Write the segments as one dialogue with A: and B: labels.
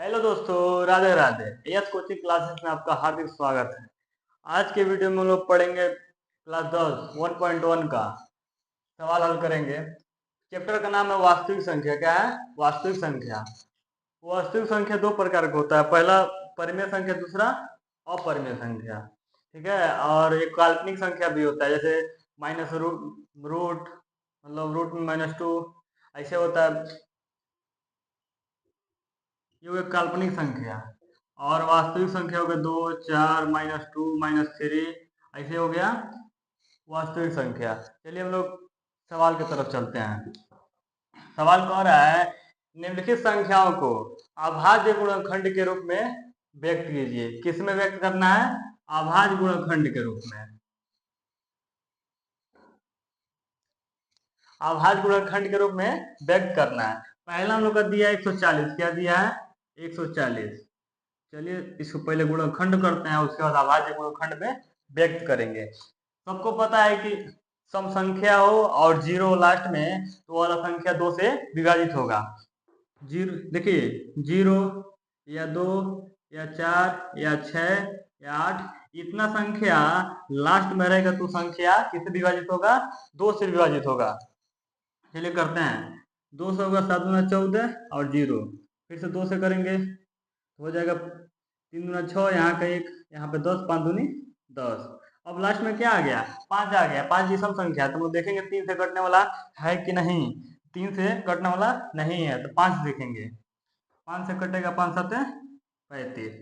A: Hello दोस्तों, Radhe Radhe. Yes coaching classes में आपका हार्दिक स्वागत है। आज के वीडियो में हम लोग पढ़ेंगे क्लास 10 1.1 का सवाल हल करेंगे। चैप्टर का नाम है वास्तविक संख्या। क्या है? वास्तविक संख्या। वास्तविक संख्या दो प्रकार का होता है, पहला परिमेय संख्या, दूसरा अपरिमेय संख्या। ठीक है। और एक काल्पनिक संख्या भी होता है, जैसे माइनस रूट मतलब रूट में -2 ऐसे होता है। ये हो गया काल्पनिक संख्या। और वास्तविक संख्या हो गया 2, 4, -2, -3 ऐसे हो गया वास्तविक संख्या। चलिए हम लोग सवाल की तरफ चलते हैं। सवाल कह रहा है निम्नलिखित संख्याओं को अभाज्य गुणनखंड के रूप में व्यक्त कीजिए। किस में व्यक्त करना है? अभाज्य गुणनखंड के रूप में। अभाज्य गुणनखंड के रूप में व्यक्त करना है। पहला हम लोग का दिया है 140। क्या दिया है? 140। चलिए इसको पहले गुणनखंड करते हैं, उसके बाद अभाज्य गुणनखंड में व्यक्त करेंगे। सबको पता है कि सम संख्या हो और जीरो लास्ट में तो वाला संख्या 2 से विभाजित होगा। जीरो देखिए, 0 या 2 या 4 या 6 या 8 इतना संख्या लास्ट में रहेगा तो संख्या किससे विभाजित होगा? 2 से विभाजित होगा। चलिए करते हैं। 2 से होगा 7 गुना 14 और 0, फिर से 2 से करेंगे हो जाएगा 3 गुना 6, यहाँ का 1, यहाँ पे 10, 5 दूनी 10। अब लास्ट में क्या आ गया? 5 आ गया। 5 विषम संख्या है तो हम लोग देखेंगे 3 से कटने वाला है कि नहीं। 3 से कटने वाला नहीं है तो 5 देखेंगे। 5 से कटेगा, 5 7 35।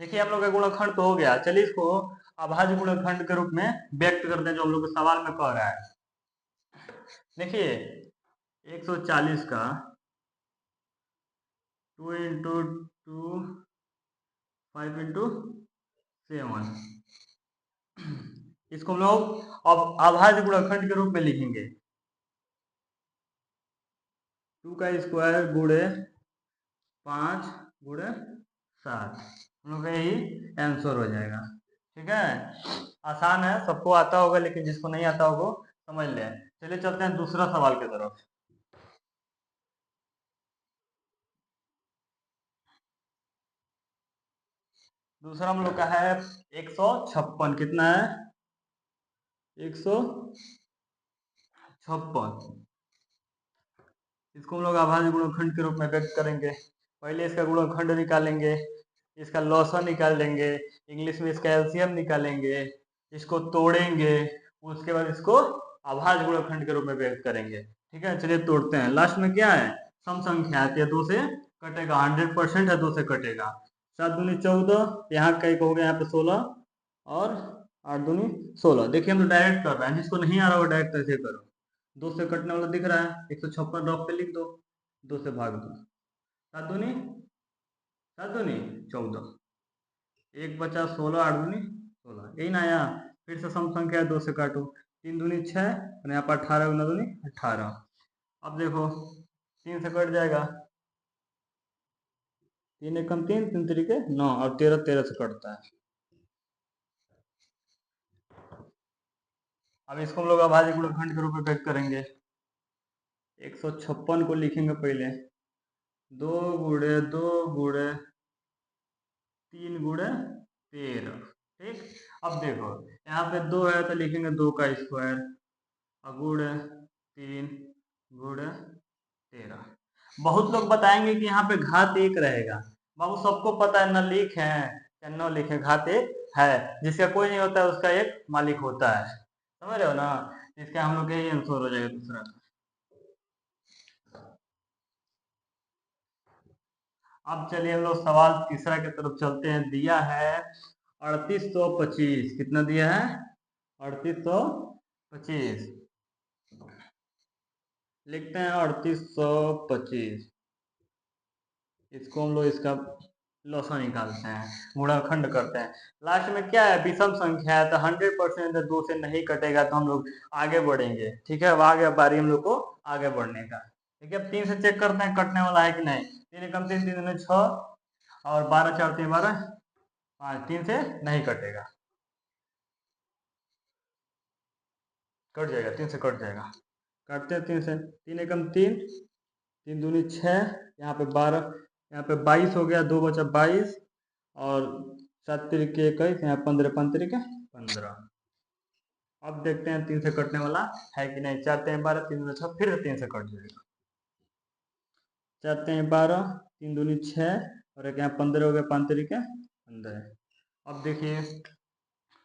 A: देखिए हम लोग का गुणनखंड तो हो गया। चलिए इसको अभाज्य गुणनखंड के रूप में व्यक्त करते हैं, जो हम लोग के सवाल में कह रहा है। देखिए 140 का 2 इंटू 2 5 इंटू 7, इसको हम लोग अब अभाज्य गुणनखंड के रूप में लिखेंगे। 2 का स्क्वायर गुणे 5 गुणे 7, हम लोग का यही आंसर हो जाएगा। ठीक है, आसान है, सबको आता होगा, लेकिन जिसको नहीं आता होगा समझ ले। चलिए चलते हैं दूसरा सवाल की तरफ। दूसरा हम लोग का है 156। कितना है? 156। इसको हम लोग अभाज्य गुणनखंड के रूप में व्यक्त करेंगे। पहले इसका गुणनखंड निकालेंगे, इसका लॉसन निकाल देंगे, इंग्लिश में इसका एलसीएम निकालेंगे, इसको तोड़ेंगे, उसके बाद इसको अभाज्य गुणनखंड के रूप में व्यक्त करेंगे। ठीक है, चलिए तोड़ते हैं। लास्ट में क्या है? सम संख्या है, 2 से कटेगा। 100% है, 2 से कटेगा। 7 दूनी 14, यहाँ का एक हो गया, यहाँ पे 16 और 8 दूनी 16। देखिए हम तो डायरेक्ट कर रहे हैं, जिसको नहीं आ रहा होगा डायरेक्ट ऐसे करो। 2 से कटने वाला दिख रहा है, 156 ड्रॉप पे लिख दो, 2 से भाग दो। 7 दूनी 14, एक बचा 16, 8 दूनी 16, यही ना आया। फिर से सम संख्या है, 2 से काटो, 3 दूनी 6 और यहाँ पर 18 गुना दूनी 18। अब देखो 3 से कट जाएगा, 3 एकम 3, 3 तरीके 9 और 13 13 से कटता है। अब इसको हम लोग अभाज्य गुणनखंड के रूप में व्यक्त करेंगे। 156 को लिखेंगे पहले 2 गुणे 2 गुणे 3 गुणे 13। ठीक, अब देखो यहाँ पे 2 है तो लिखेंगे 2 का स्क्वायर और गुणे 3 गुणे 13। बहुत लोग बताएंगे कि यहाँ पे घात 1 रहेगा। बाबू सबको पता है, न लिखे या न लिखे, घात 1 है। जिसका कोई नहीं होता है उसका एक मालिक होता है। समझ रहे हो ना? इसका हम लोग यही आंसर हो जाएगा दूसरा। अब चलिए हम लोग सवाल तीसरा की तरफ चलते हैं। दिया है 3825। कितना दिया है? 3825। लिखते हैं 3825। इसको हम लोग इसका लॉसा निकालते हैं, गुणनखंड करते हैं। लास्ट में क्या है? विषम संख्या है तो 100% 2 से नहीं कटेगा तो हम लोग आगे बढ़ेंगे। ठीक है, अब आगे बारी हम लोग को आगे बढ़ने का। ठीक है, अब 3 से चेक करते हैं कटने वाला है कि नहीं। 3 एकम 3, 3 दूनी 6 और 12 4 3 12 5, 3 से नहीं कटेगा, कट जाएगा, 3 से कट जाएगा। काटते हैं 3 से, 3 एकम 3, तीन दूनी 6, यहाँ पे 12, यहाँ पे 22 हो गया, 2 बचा 22, और 7 तिरिके 21, यहाँ 15, 5 तिरिके 15। अब देखते हैं 3 से कटने वाला है कि नहीं। 4 3 12, 3 दूनी 6, फिर से 3 से कट जाएगा। 4 3 12, 3 दूनी 6, और एक यहाँ 15 हो गया, 5 तिरिके 15। अब देखिए,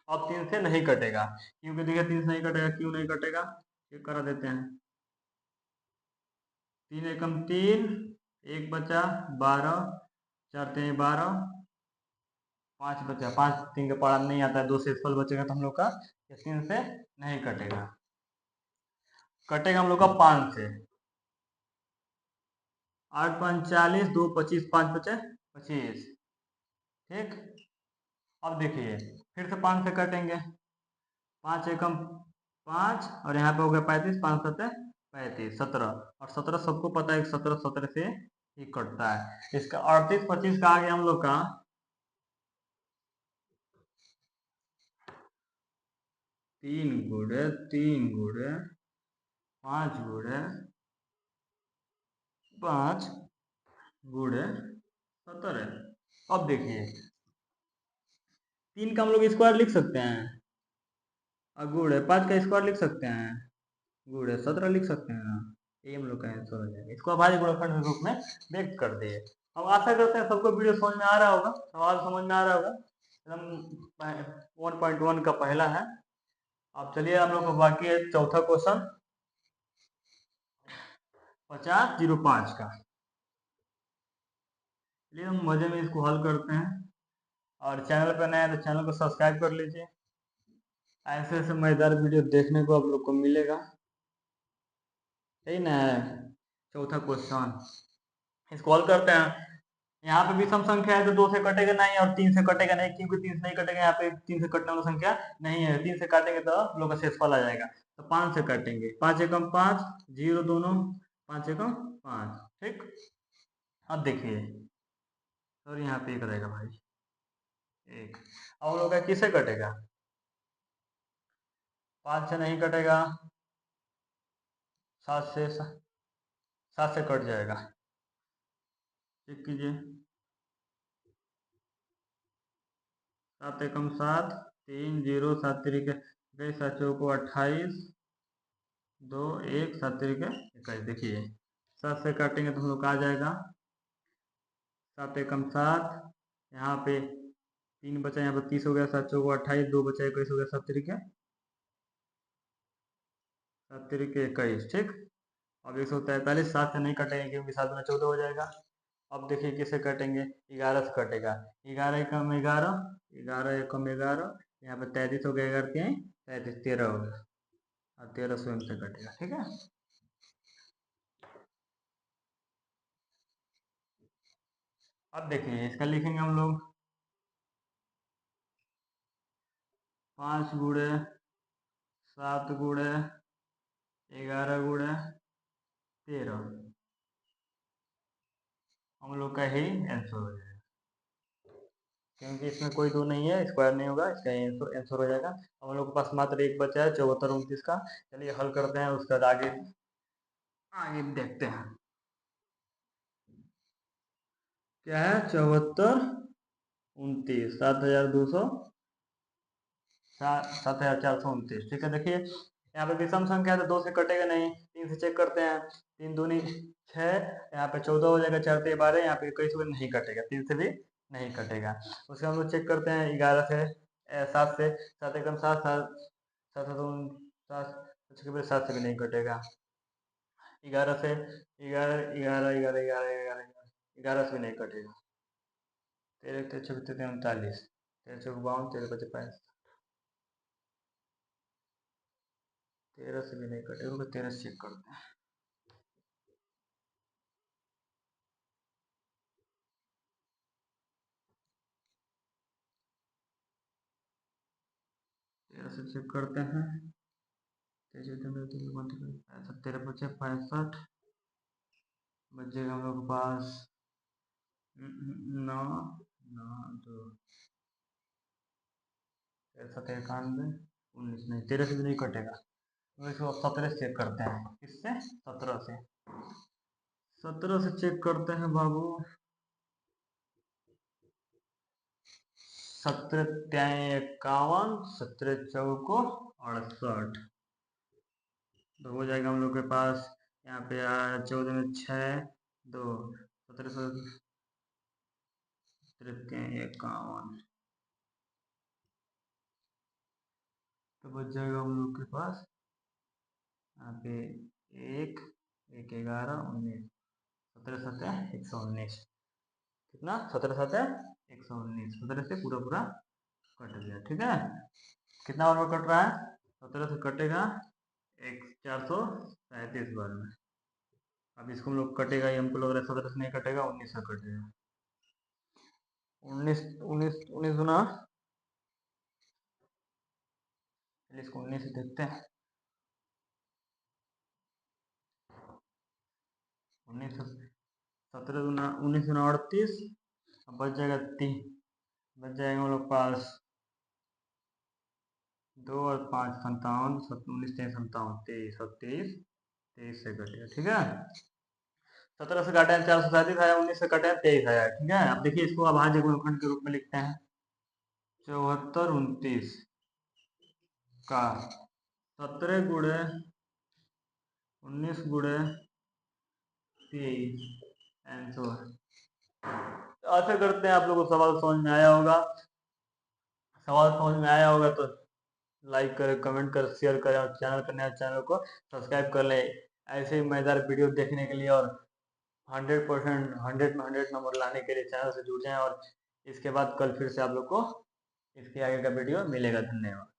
A: अब 3 से नहीं कटेगा, क्योंकि देखिए 3 से नहीं कटेगा। क्यों नहीं कटेगा, ये करा देते हैं। 3 एकम 3, 1 बचा 12, 4 3 12, 5 बचा, 5 3 का पढ़ा नहीं आता है, 2 से फल बचेगा तो हम लोग का 3 से नहीं कटेगा। कटेगा हम लोग का 5 से। 8 5 40, 2 25, 5 बचे 25। ठीक, अब देखिए फिर से 5 से कटेंगे। 5 एकम 5, और यहाँ पे हो गया 35, 5 7 35, 17, और 17 सबको पता है 17 17 से ही कटता है। इसका 38 25 का आ गया हम लोग का 3 गुणे 3 गुणे 5 गुणे 5 गुणे 17। अब देखिए 3 का हम लोग स्क्वायर लिख सकते हैं, और गुणे 5 का स्क्वायर लिख सकते हैं, गुणे 17 लिख सकते हैं ना। ये हम लोग का आंसर हो जाएगा। इसको अभाज्य गुणनखंड के रूप में व्यक्त कर दिए। हम आशा करते हैं सबको वीडियो समझ में आ रहा होगा, सवाल समझ में आ रहा होगा। एकदम 1.1 का पहला है। अब चलिए हम लोग को बाकी है चौथा क्वेश्चन 5005 का। चलिए हम मजे में इसको हल करते हैं। और चैनल पर नए हैं तो चैनल को सब्सक्राइब कर लीजिए। ऐसे ऐसे मजेदार वीडियो देखने को आप लोग को मिलेगा। सही ना है। चौथा क्वेश्चन, इसको हल करते हैं। यहाँ पे विषम संख्या है तो 2 से कटेगा नहीं, और 3 से कटेगा नहीं, क्योंकि 3 से नहीं कटेगा। यहाँ पे 3 से कटने वाला संख्या नहीं है। 3 से काटेंगे तो हम लोग का शेषफल आ जाएगा। तो 5 से काटेंगे। 5 एकम 5, 0 दोनों, 5 एकम 5। ठीक, अब देखिए और यहाँ पे एक रहेगा भाई, एक। अब हम लोग का किससे कटेगा, 5 से नहीं कटेगा, 7 से कट जाएगा। चेक कीजिए, 7 एकम 7, 3 0, 7 तिरिके 21, 7 चौको 28, 2 1, 7 तिरिके 21। देखिए 7 से काटेंगे तो हम लोग का आ जाएगा 7 एकम 7, यहाँ पे 3 बचा, यहाँ पे 30 हो गया, 7 चौको 28, 2 बचा 21 हो गया, 7 तिरिके 21। ठीक, अब 143, 7 से नहीं कटेंगे क्योंकि 7 में 14 हो जाएगा। अब देखिए किससे कटेंगे, 11 से कटेगा। 11 एकम 11, 11 एकम 11, यहाँ पे 33 हो गया, 11 3 33, 13 हो गया, और 13 स्वयं से कटेगा। ठीक है, अब देखिए इसका लिखेंगे हम लोग 5 गुणे 7 गुणे 11 गुणे 13, हम लोग का ही आंसर हो जाएगा। क्योंकि इसमें कोई दो नहीं है, स्क्वायर नहीं होगा, इसका आंसर हो जाएगा। अब हम लोग के पास मात्र एक बचा है 74 29 का। चलिए हल करते हैं, उसके बाद आगे आगे देखते हैं क्या है। 74 29, 7200, 7429। ठीक है, देखिए यहाँ पे विषम संख्या है तो 2 से कटेगा नहीं। 3 से चेक करते हैं, 3 दूनी 6, यहाँ पे 14 हो जाएगा, 4 3 12, यहाँ पे 21 से नहीं कटेगा, 3 से भी नहीं कटेगा। उसके हम लोग चेक करते हैं 11 से, 7 से, 7 एकम 7, 7 7 7 7 से भी नहीं कटेगा। 11 से, 11 11 11 11 11 11 से भी नहीं कटेगा। 13 13 36 39, 13 चौक 52, 13 25 35, 13 से भी नहीं कटेगा। 13 से चेक करते हैं, 13 से चेक करते हैं। 13 बचे 65, बचेगा हम लोग के पास 9 9 2 13 91 19, नहीं 13 से भी नहीं कटेगा। तो इसको 17 से चेक करते हैं, किससे, 17 से। 17 से चेक करते हैं बाबू। 17 51, 17 चौको 68, तो हो जाएगा हम लोग के पास यहाँ पे 14 में 6 2, 17 51, तो बच जाएगा हम लोग के पास यहाँ पे 1 1 11 19, 17 7 119, कितना 17 7 119, 17 से पूरा पूरा कट गया। ठीक है, कितना बार में कट रहा है? 17 से कटेगा 437 बार में। अब इसको हम लोग कटेगा, ये हमको लग रहा है 17 से नहीं कटेगा, 19 से कटेगा। 19 19 19 गुना, इसको 19 से देखते हैं। 19 17 गुना 19 गुना 38, अब बच जाएगा 3, बच जाएगा हम लोग पास 2 और 5 57, 19 3 57 23 और 23 से कटेगा। ठीक है, 17 से काटे हैं 437 आया, 19 से काटे हैं 23 आया। ठीक है, अब देखिए इसको अभाज्य गुणनखंड के रूप में लिखते हैं। 74 29 का 17 गुणे 19 गुणे 23 आंसर। आशा करते हैं आप लोगों को सवाल समझ में आया होगा। सवाल समझ में आया होगा तो लाइक करें, कमेंट करें, शेयर करें और चैनल पर नया चैनल को सब्सक्राइब कर लें ऐसे ही मजेदार वीडियो देखने के लिए। और 100% 100 में 100 नंबर लाने के लिए चैनल से जुड़ जाएं। और इसके बाद कल फिर से आप लोग को इसके आगे का वीडियो मिलेगा। धन्यवाद।